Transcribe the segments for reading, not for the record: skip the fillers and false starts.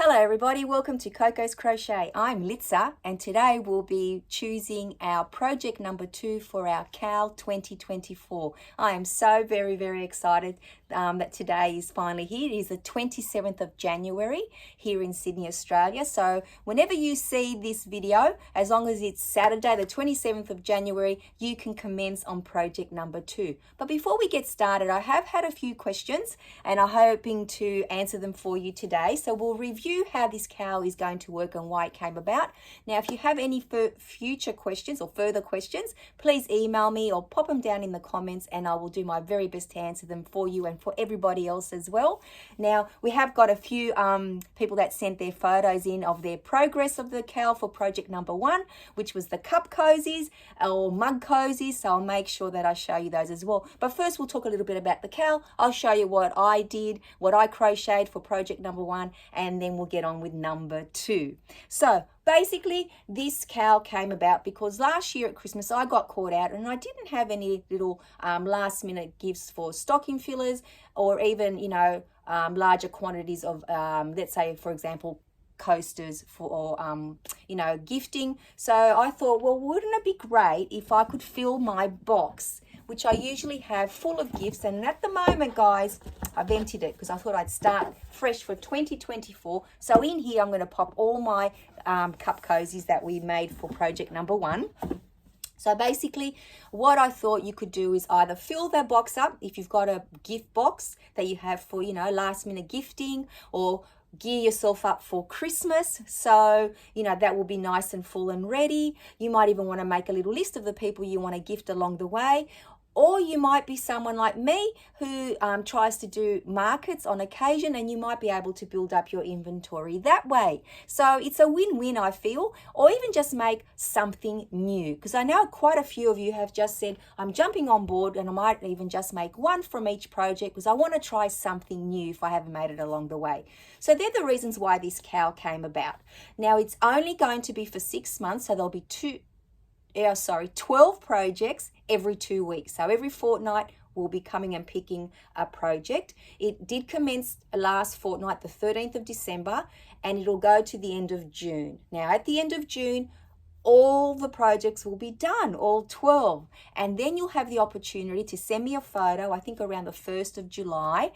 Hello everybody, welcome to Coco's Crochet. I'm Litsa and today we'll be choosing our project number 2 for our CAL 2024. I am so very excited that today is finally here. It is the 27th of January here in Sydney, Australia. So whenever you see this video, as long as it's Saturday the 27th of January, you can commence on project number 2. But before we get started, I have had a few questions and I'm hoping to answer them for you today. So we'll review how this CAL is going to work and why it came about. Now, if you have any future questions or further questions, please email me or pop them down in the comments and I will do my very best to answer them for you and for everybody else as well. Now, we have got a few people that sent their photos in of their progress of the CAL for project number 1, which was the cup cozies or mug cozies. So I'll make sure that I show you those as well. But first, we'll talk a little bit about the CAL. I'll show you what I did, what I crocheted for project number 1, and then we'll get on with number 2. So basically this CAL came about because last year at Christmas I got caught out and I didn't have any little last minute gifts for stocking fillers or even larger quantities of let's say for example coasters for gifting. So I thought, well, wouldn't it be great if I could fill my box, which I usually have, full of gifts. And at the moment, guys, I've emptied it because I thought I'd start fresh for 2024. So in here, I'm going to pop all my cup cozies that we made for project number 1. So basically, what I thought you could do is either fill that box up if you've got a gift box that you have for, last minute gifting, or gear yourself up for Christmas. So, that will be nice and full and ready. You might even want to make a little list of the people you want to gift along the way. Or you might be someone like me who tries to do markets on occasion, and you might be able to build up your inventory that way. So it's a win-win, I feel, or even just make something new. Because I know quite a few of you have just said, I'm jumping on board, and I might even just make one from each project because I want to try something new if I haven't made it along the way. So they're the reasons why this CAL came about. Now it's only going to be for 6 months, so there'll be 12 projects every 2 weeks. So every fortnight we'll be coming and picking a project. It did commence last fortnight, the 13th of December, and it'll go to the end of June. Now at the end of June, all the projects will be done, all 12. And then you'll have the opportunity to send me a photo, I think around the 1st of July.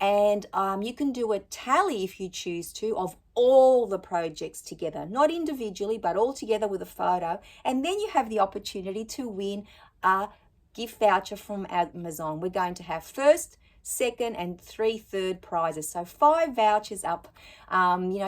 And you can do a tally if you choose to of all the projects together, not individually, but all together with a photo. And then you have the opportunity to win a gift voucher from Amazon. We're going to have first, second and 3 third prizes, so 5 vouchers up,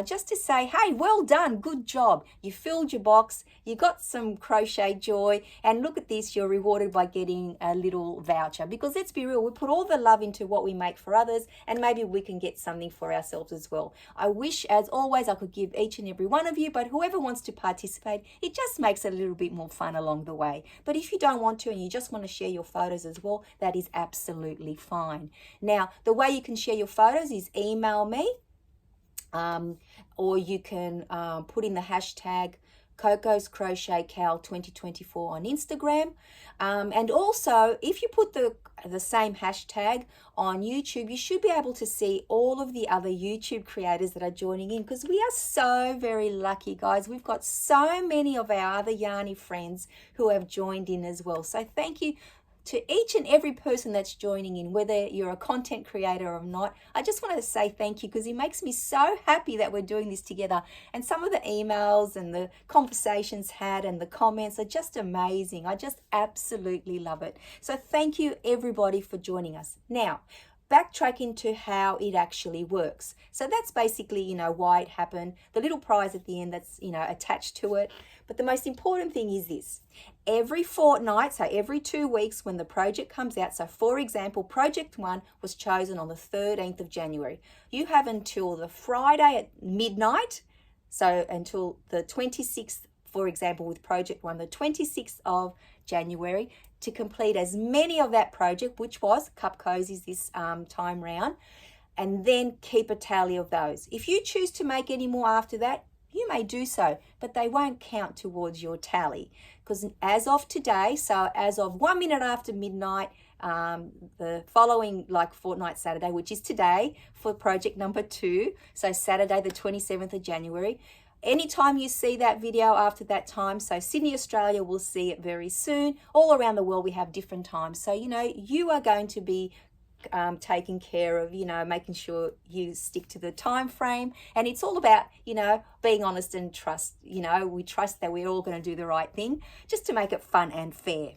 just to say, hey, well done, good job, you filled your box, you got some crochet joy, and look at this, you're rewarded by getting a little voucher. Because let's be real, we put all the love into what we make for others, and maybe we can get something for ourselves as well. I wish, as always, I could give each and every one of you, but whoever wants to participate, it just makes it a little bit more fun along the way. But if you don't want to and you just want to share your photos as well, that is absolutely fine. Now, the way you can share your photos is email me, or you can put in the hashtag Coco's Crochet CAL 2024 on Instagram. And also, if you put the same hashtag on YouTube, you should be able to see all of the other YouTube creators that are joining in, because we are so very lucky, guys. We've got so many of our other Yarny friends who have joined in as well. So thank you to each and every person that's joining in, whether you're a content creator or not. I just want to say thank you because it makes me so happy that we're doing this together. And some of the emails and the conversations had and the comments are just amazing. I just absolutely love it. So thank you everybody for joining us. Now, backtracking to how it actually works. So that's basically, why it happened. The little prize at the end that's, attached to it. But the most important thing is this. Every fortnight, so every 2 weeks when the project comes out, so for example, project 1 was chosen on the 13th of January. You have until the Friday at midnight, so until the 26th, for example, with project 1, the 26th of January, to complete as many of that project, which was cup cozies this time round, and then keep a tally of those. If you choose to make any more after that, you may do so, but they won't count towards your tally. Because as of today, so as of 1 minute after midnight, the following fortnight Saturday, which is today, for project number 2. So Saturday the 27th of January. Anytime you see that video after that time, so Sydney, Australia will see it very soon. All around the world we have different times. So, you are going to be taking care of, making sure you stick to the time frame. And it's all about, being honest and trust. We trust that we're all going to do the right thing just to make it fun and fair.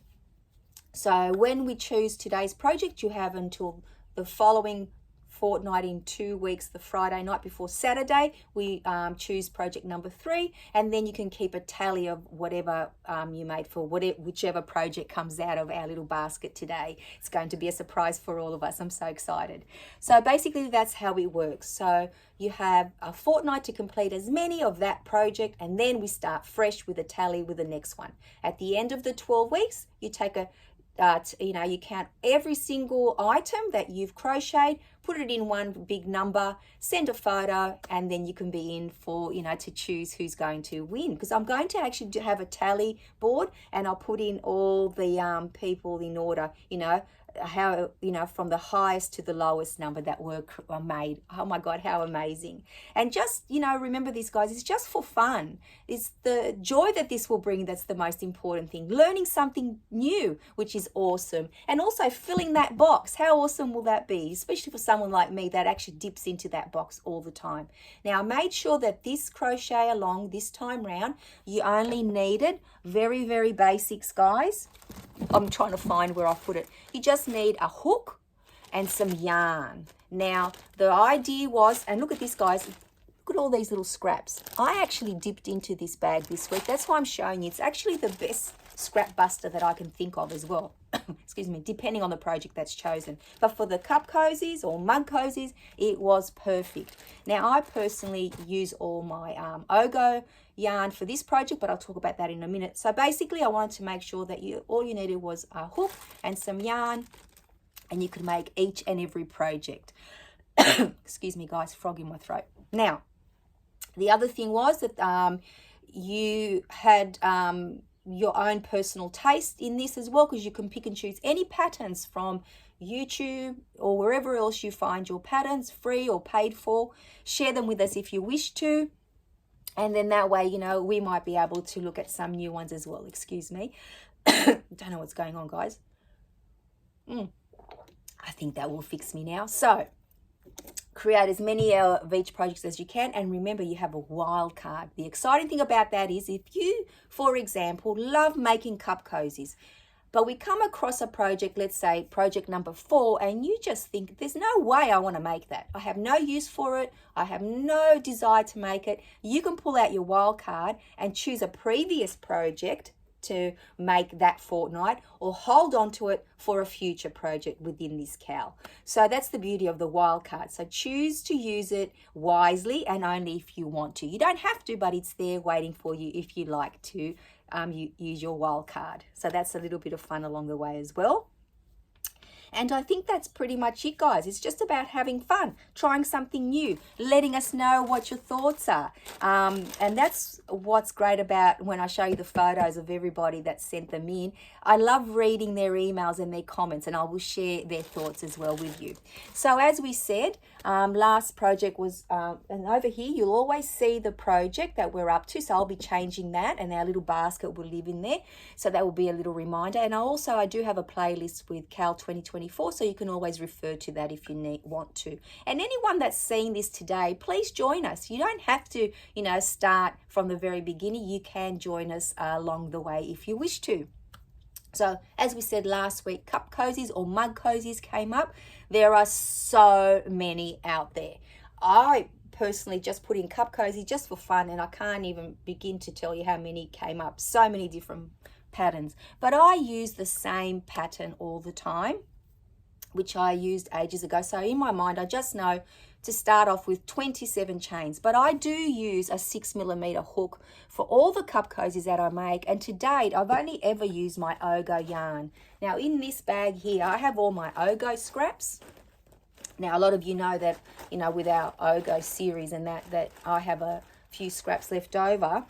So when we choose today's project, you have until the following fortnight in 2 weeks, the Friday night before Saturday, we choose project number 3, and then you can keep a tally of whatever you made for whichever project comes out of our little basket today. It's going to be a surprise for all of us. I'm so excited. So basically that's how it works. So you have a fortnight to complete as many of that project, and then we start fresh with a tally with the next one. At the end of the 12 weeks, you take you count every single item that you've crocheted, put it in one big number, send a photo, and then you can be in for, to choose who's going to win. Because I'm going to actually have a tally board, and I'll put in all the people in order, how, from the highest to the lowest number that were made. Oh my God, how amazing. And just, remember this, guys, it's just for fun. It's the joy that this will bring that's the most important thing. Learning something new, which is awesome. And also filling that box. How awesome will that be? Especially for someone like me that actually dips into that box all the time. Now, I made sure that this crochet along this time round, you only needed very, very basics, guys. I'm trying to find where I put it. You just need a hook and some yarn. Now, the idea was, and look at this, guys, look at all these little scraps. I actually dipped into this bag this week. That's why I'm showing you. It's actually the best scrap buster that I can think of as well. Excuse me, depending on the project that's chosen. But for the cup cozies or mug cozies, it was perfect. Now, I personally use all my Ogo yarn for this project, but I'll talk about that in a minute. So basically, I wanted to make sure that all you needed was a hook and some yarn, and you could make each and every project. Excuse me, guys, frog in my throat. Now, the other thing was that you had your own personal taste in this as well, because you can pick and choose any patterns from YouTube or wherever else you find your patterns, free or paid for. Share them with us if you wish to. And then that way, we might be able to look at some new ones as well. Excuse me. Don't know what's going on, guys. I think that will fix me now. So, create as many of each projects as you can. And remember, you have a wild card. The exciting thing about that is if you, for example, love making cup cozies, but we come across a project, let's say project number 4, and you just think, there's no way I want to make that. I have no use for it. I have no desire to make it. You can pull out your wild card and choose a previous project to make that fortnight, or hold on to it for a future project within this cal. So that's the beauty of the wild card. So choose to use it wisely and only if you want to. You don't have to, but it's there waiting for you if you like to use your wild card. So that's a little bit of fun along the way as well. And I think that's pretty much it, guys. It's just about having fun, trying something new, letting us know what your thoughts are. And that's what's great about when I show you the photos of everybody that sent them in. I love reading their emails and their comments, and I will share their thoughts as well with you. So as we said, last project was, and over here you'll always see the project that we're up to. So I'll be changing that, and our little basket will live in there. So that will be a little reminder. And I do have a playlist with Cal 2024, so you can always refer to that if you want to. And anyone that's seeing this today, please join us. You don't have to, start from the very beginning. You can join us along the way if you wish to. So as we said last week, cup cozies or mug cozies came up. There are so many out there. I personally just put in cup cozy just for fun, and I can't even begin to tell you how many came up. So many different patterns. But I use the same pattern all the time, which I used ages ago. So in my mind, I just know to start off with 27 chains, but I do use a 6mm hook for all the cup cozies that I make. And to date, I've only ever used my Ogo yarn. Now in this bag here, I have all my Ogo scraps. Now a lot of you know that, with our Ogo series and that I have a few scraps left over.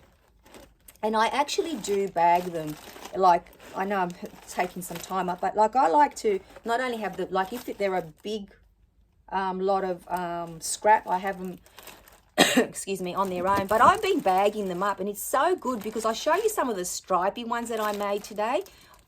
And I actually do bag them. Like, I know I'm taking some time up, but like I like to not only have the, like if they're a big lot of scrap, I have them excuse me, on their own. But I've been bagging them up, and it's so good because I show you some of the stripy ones that I made today.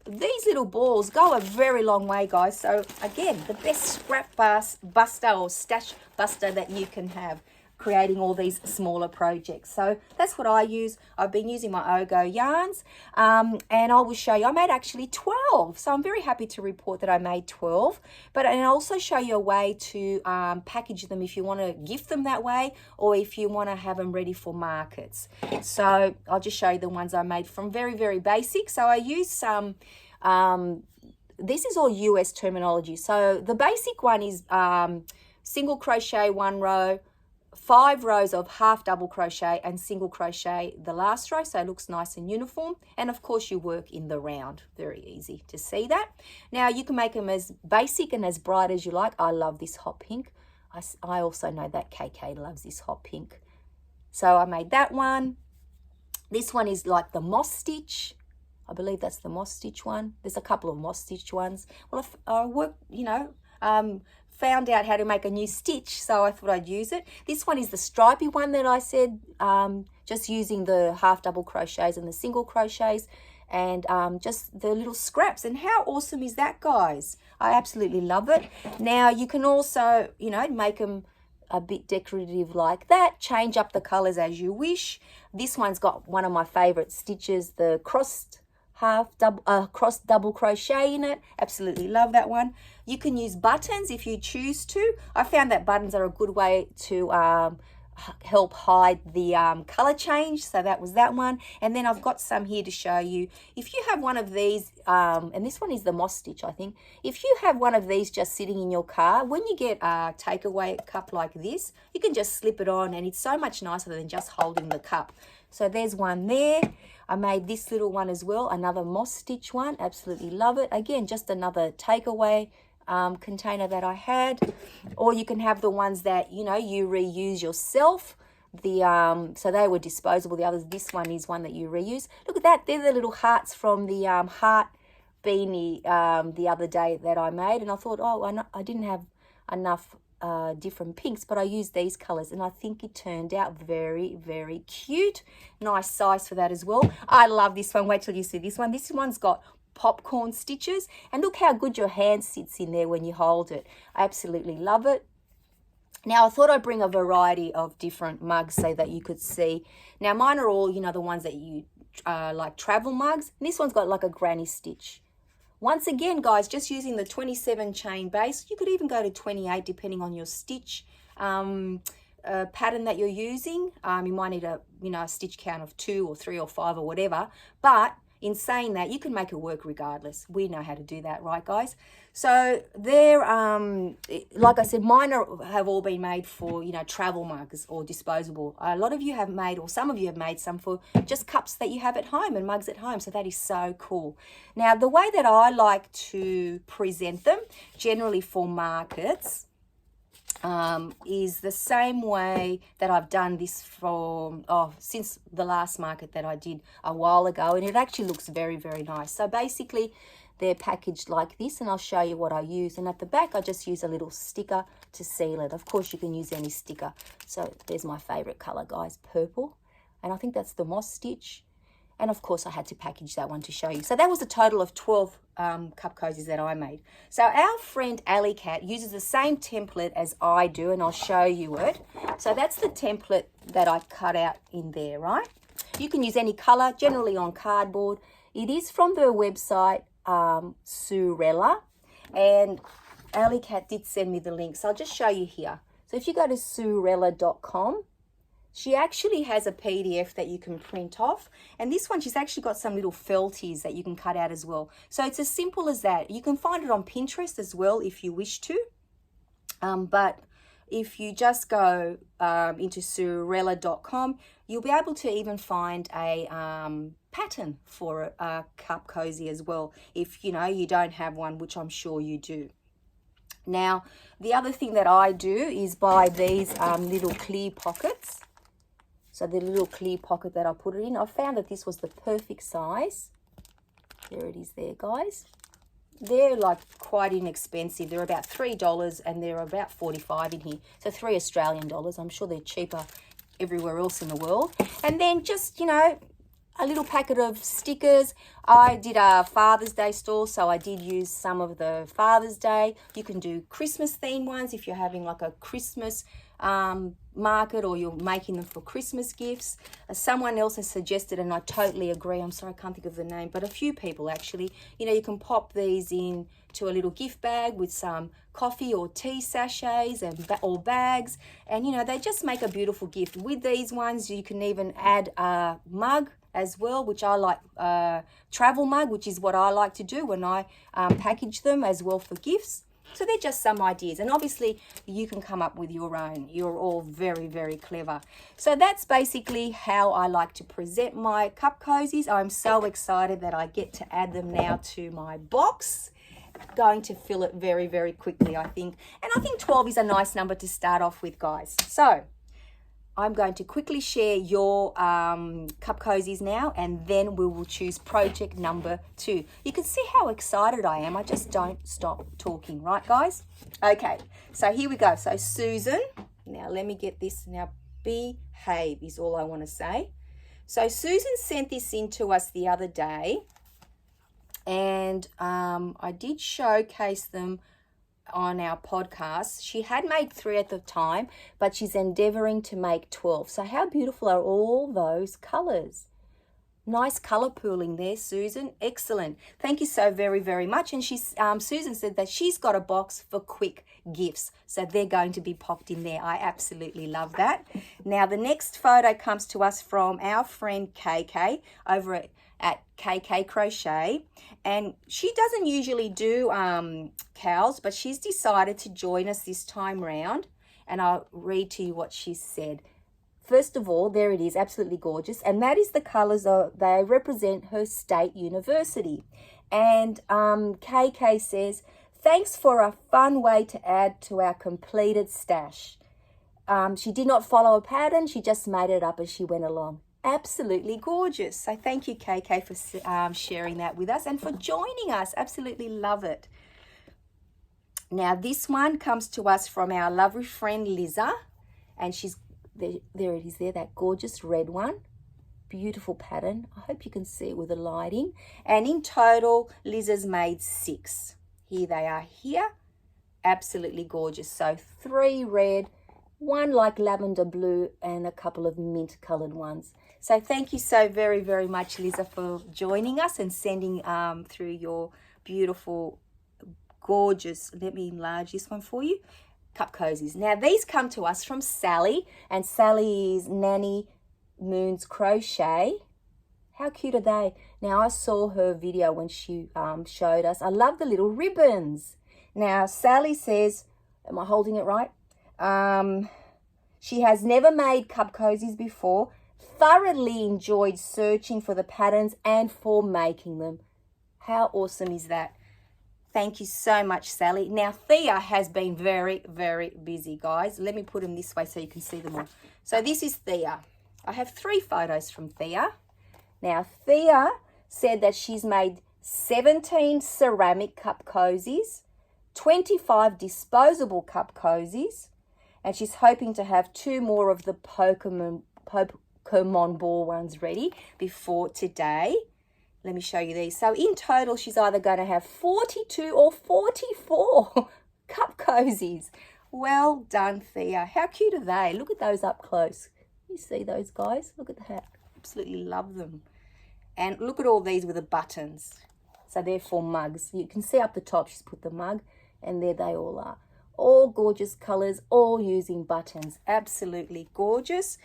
These little balls go a very long way, guys. So again, the best scrap buster or stash buster that you can have, creating all these smaller projects. So that's what I use. I've been using my Ogo yarns, and I will show you. I made actually 12, so I'm very happy to report that I made 12. But and I'll also show you a way to package them if you want to gift them that way, or if you want to have them ready for markets. So I'll just show you the ones I made from very, very basic. So I use some, this is all US terminology. So the basic one is single crochet 1 row, 5 rows of half double crochet and single crochet the last row, so it looks nice and uniform. And of course you work in the round. Very easy to see that. Now you can make them as basic and as bright as you like. I love this hot pink. I also know that KK loves this hot pink. So I made that one. This one is like the moss stitch. I believe that's the moss stitch one. There's a couple of moss stitch ones. Well, I worked, you know, found out how to make a new stitch, so I thought I'd use it. This one is the stripy one that I said, just using the half double crochets and the single crochets, and just the little scraps. And how awesome is that, guys? I absolutely love it. Now you can also, you know, make them a bit decorative like that, change up the colors as you wish. This one's got one of my favorite stitches, the cross double crochet in it. Absolutely love that one. You can use buttons if you choose to. I found that buttons are a good way to help hide the color change, so that was that one. And then I've got some here to show you. If you have one of these, and this one is the moss stitch, I think. If you have one of these just sitting in your car, when you get a takeaway cup like this, you can just slip it on, and it's so much nicer than just holding the cup. So there's one there. I made this little one as well, another moss stitch one. Absolutely love it. Again, just another takeaway container that I had. Or you can have the ones that, you know, you reuse yourself. So they were disposable. The others, this one is one that you reuse. Look at that. They're the little hearts from the heart beanie the other day that I made. And I thought, oh, I didn't have enough different pinks, but I used these colors, and I think it turned out very, very cute. Nice size for that as well. I love this one. Wait till you see this one. This one's got popcorn stitches, and look how good your hand sits in there when you hold it. I absolutely love it. Now I thought I'd bring a variety of different mugs so that you could see. Now mine are all, you know, the ones that you like travel mugs, and this one's got like a granny stitch. Once again, guys, just using the 27 chain base. You could even go to 28 depending on your stitch pattern that you're using. You might need a stitch count of 2 or 3 or 5 or whatever. But in saying that, you can make it work regardless. We know how to do that, right, guys? So they're, like I said, mine have all been made for, you know, travel mugs or disposable. A lot of you have made, or some of you have made some for just cups that you have at home and mugs at home. So that is so cool. Now, the way that I like to present them, generally for markets, is the same way that I've done this since the last market that I did a while ago, and it actually looks very, very nice. So basically they're packaged like this, and I'll show you what I use. And at the back I just use a little sticker to seal it. Of course you can use any sticker. So there's my favorite color, guys, purple, and I think that's the moss stitch. And of course I had to package that one to show you. So that was a total of 12 cup cozies that I made. So our friend Alley Cat uses the same template as I do, and I'll show you it. So that's the template that I cut out in there, right? You can use any color, generally on cardboard. It is from the website Soorella, and Alley Cat did send me the link. So I'll just show you here. So if you go to soorella.com, she actually has a PDF that you can print off. And this one, she's actually got some little felties that you can cut out as well. So it's as simple as that. You can find it on Pinterest as well if you wish to. But if you just go into soorella.com, you'll be able to even find a pattern for a cup cozy as well, if you know you don't have one, which I'm sure you do. Now, the other thing that I do is buy these little clear pockets. So the little clear pocket that I put it in, I found that this was the perfect size. There it is there, guys. They're like quite inexpensive. They're about $3 and they're about 45 in here. So $3 Australian. I'm sure they're cheaper everywhere else in the world. And then just, you know, a little packet of stickers. I did a Father's Day store, so I did use some of the Father's Day. You can do Christmas themed ones if you're having like a Christmas market or you're making them for Christmas gifts. Someone else has suggested, and I totally agree, I'm sorry I can't think of the name, but a few people actually, you know, you can pop these in to a little gift bag with some coffee or tea sachets or bags, and you know, they just make a beautiful gift. With these ones you can even add a mug as well, which I like, travel mug, which is what I like to do when I package them as well for gifts. So they're just some ideas, and obviously you can come up with your own. You're all very, very clever. So that's basically how I like to present my cup cozies. I'm so excited that I get to add them now to my box. Going to fill it very, very quickly, I think. And I think 12 is a nice number to start off with, guys. So I'm going to quickly share your cup cozies now, and then we will choose project number 2. You can see how excited I am. I just don't stop talking, right, guys? Okay, so here we go. So Susan, now let me get this. Now behave is all I want to say. So Susan sent this in to us the other day, and I did showcase them on our podcast. She had made 3 at the time, but she's endeavoring to make 12. So how beautiful are all those colors? Nice color pooling there, Susan. Excellent. Thank you so very, very much. And she's Susan said that she's got a box for quick gifts, so they're going to be popped in there. I absolutely love that. Now the next photo comes to us from our friend KK over at KK Crochet, and she doesn't usually do cows, but she's decided to join us this time round, and I'll read to you what she said. First of all, there it is, absolutely gorgeous, and that is the colors they represent her state university. And KK says, thanks for a fun way to add to our completed stash. She did not follow a pattern, she just made it up as she went along. Absolutely gorgeous. So thank you, KK, for sharing that with us and for joining us. Absolutely love it. Now this one comes to us from our lovely friend Liza, and she's there it is there, that gorgeous red one. Beautiful pattern. I hope you can see it with the lighting. And in total, Liza's made 6. Here they are here. Absolutely gorgeous. So 3 red, 1 like lavender blue, and a couple of mint colored ones. So thank you so very, very much, Liza, for joining us and sending through your beautiful, gorgeous, let me enlarge this one for you, cup cozies. Now these come to us from Sally, and Sally is Nanny Moon's Crochet. How cute are they? Now I saw her video when she showed us. I love the little ribbons. Now Sally says, am I holding it right? She has never made cup cozies before, thoroughly enjoyed searching for the patterns and for making them. How awesome is that? Thank you so much, Sally. Now, Thea has been very, very busy, guys. Let me put them this way so you can see them all. So this is Thea. I have 3 photos from Thea. Now, Thea said that she's made 17 ceramic cup cozies, 25 disposable cup cozies, and she's hoping to have 2 more of the Pokemon ball ones ready before today. Let me show you these. So in total, she's either going to have 42 or 44 cup cozies. Well done, Thea. How cute are they? Look at those up close. You see those, guys? Look at that. Absolutely love them. And look at all these with the buttons. So they're for mugs. You can see up the top, she's put the mug, and there they all are. All gorgeous colors, all using buttons. Absolutely gorgeous.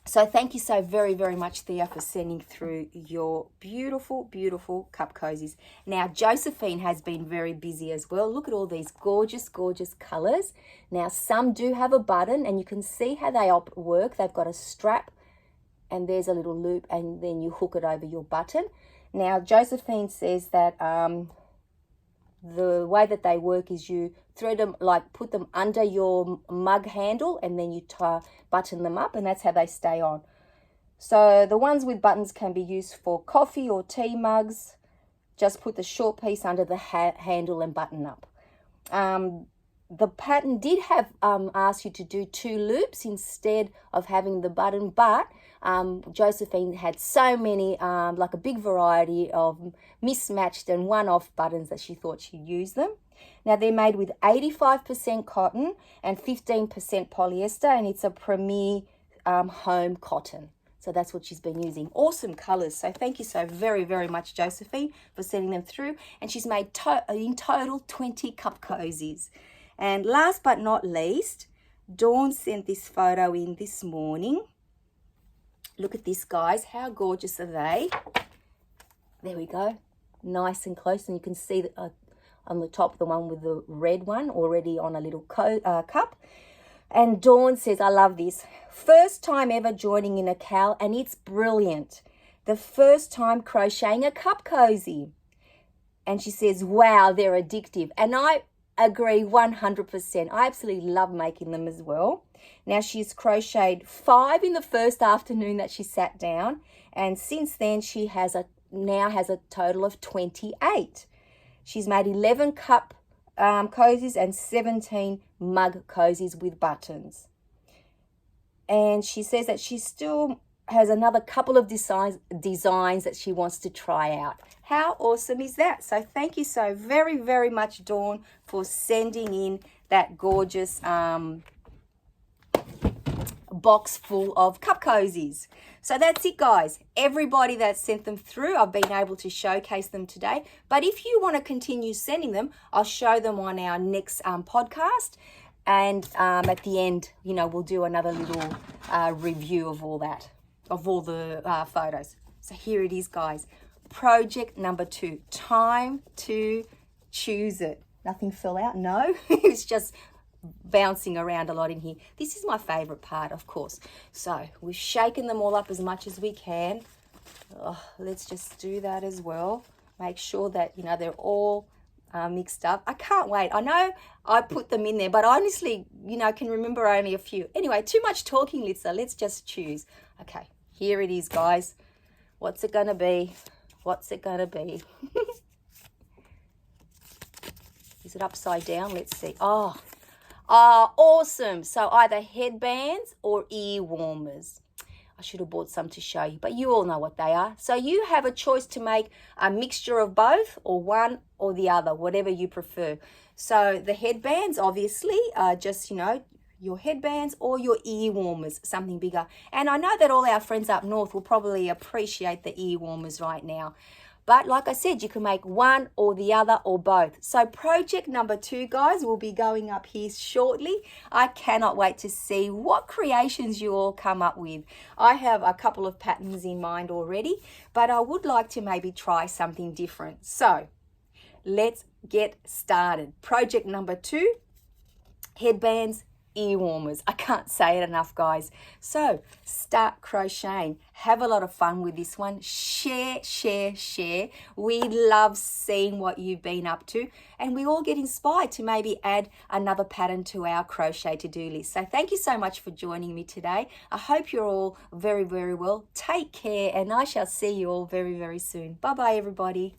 So thank you so very, very much, Thea, for sending through your beautiful, beautiful cup cozies. Now, Josephine has been very busy as well. Look at all these gorgeous, gorgeous colors. Now, some do have a button, and you can see how they work. They've got a strap, and there's a little loop, and then you hook it over your button. Now, Josephine says that the way that they work is you thread them, like put them under your mug handle, and then you button them up, and that's how they stay on. So the ones with buttons can be used for coffee or tea mugs. Just put the short piece under the handle and button up. The pattern did have asked you to do 2 loops instead of having the button, but Josephine had so many, like a big variety of mismatched and one-off buttons that she thought she'd use them. Now they're made with 85% cotton and 15% polyester, and it's a Premier home cotton. So that's what she's been using. Awesome colours. So thank you so very, very much, Josephine, for sending them through. And she's made in total 20 cup cozies. And last but not least, Dawn sent this photo in this morning. Look at this, guys. How gorgeous are they? There we go. Nice and close. And you can see that on the top, the one with the red one already on a little cup. And Dawn says, I love this. First time ever joining in a Cal, and it's brilliant. The first time crocheting a cup cozy. And she says, wow, they're addictive. And I agree 100%. I absolutely love making them as well. Now she's crocheted 5 in the first afternoon that she sat down. And since then, she now has a total of 28. She's made 11 cup cozies and 17 mug cozies with buttons. And she says that she still has another couple of designs that she wants to try out. How awesome is that? So thank you so very, very much, Dawn, for sending in that gorgeous box full of cup cozies. So that's it, guys. Everybody that sent them through, I've been able to showcase them today. But if you want to continue sending them, I'll show them on our next podcast. And at the end, we'll do another little review of all that, of all the photos. So here it is, guys. Project number 2. Time to choose it. Nothing fell out? No. It's just bouncing around a lot in here. This is my favorite part, of course. So we've shaken them all up as much as we can. Let's just do that as well. Make sure that, they're all mixed up. I can't wait. I know I put them in there, but honestly, can remember only a few. Anyway, too much talking, Litsa. Let's just choose. Okay, here it is, guys. What's it going to be? What's it going to be? Is it upside down? Let's see. Oh, awesome. So either headbands or ear warmers. I should have bought some to show you, but you all know what they are. So you have a choice to make a mixture of both, or one or the other, whatever you prefer. So the headbands, obviously, are just, your headbands, or your ear warmers, something bigger. And I know that all our friends up north will probably appreciate the ear warmers right now. But like I said, you can make one or the other or both. So project number 2, guys, will be going up here shortly. I cannot wait to see what creations you all come up with. I have a couple of patterns in mind already, but I would like to maybe try something different. So let's get started. Project number 2, headbands, ear warmers. I can't say it enough, guys. So start crocheting. Have a lot of fun with this one. Share, share, share. We love seeing what you've been up to, and we all get inspired to maybe add another pattern to our crochet to-do list. So thank you so much for joining me today. I hope you're all very, very well. Take care, and I shall see you all very, very soon. Bye-bye, everybody.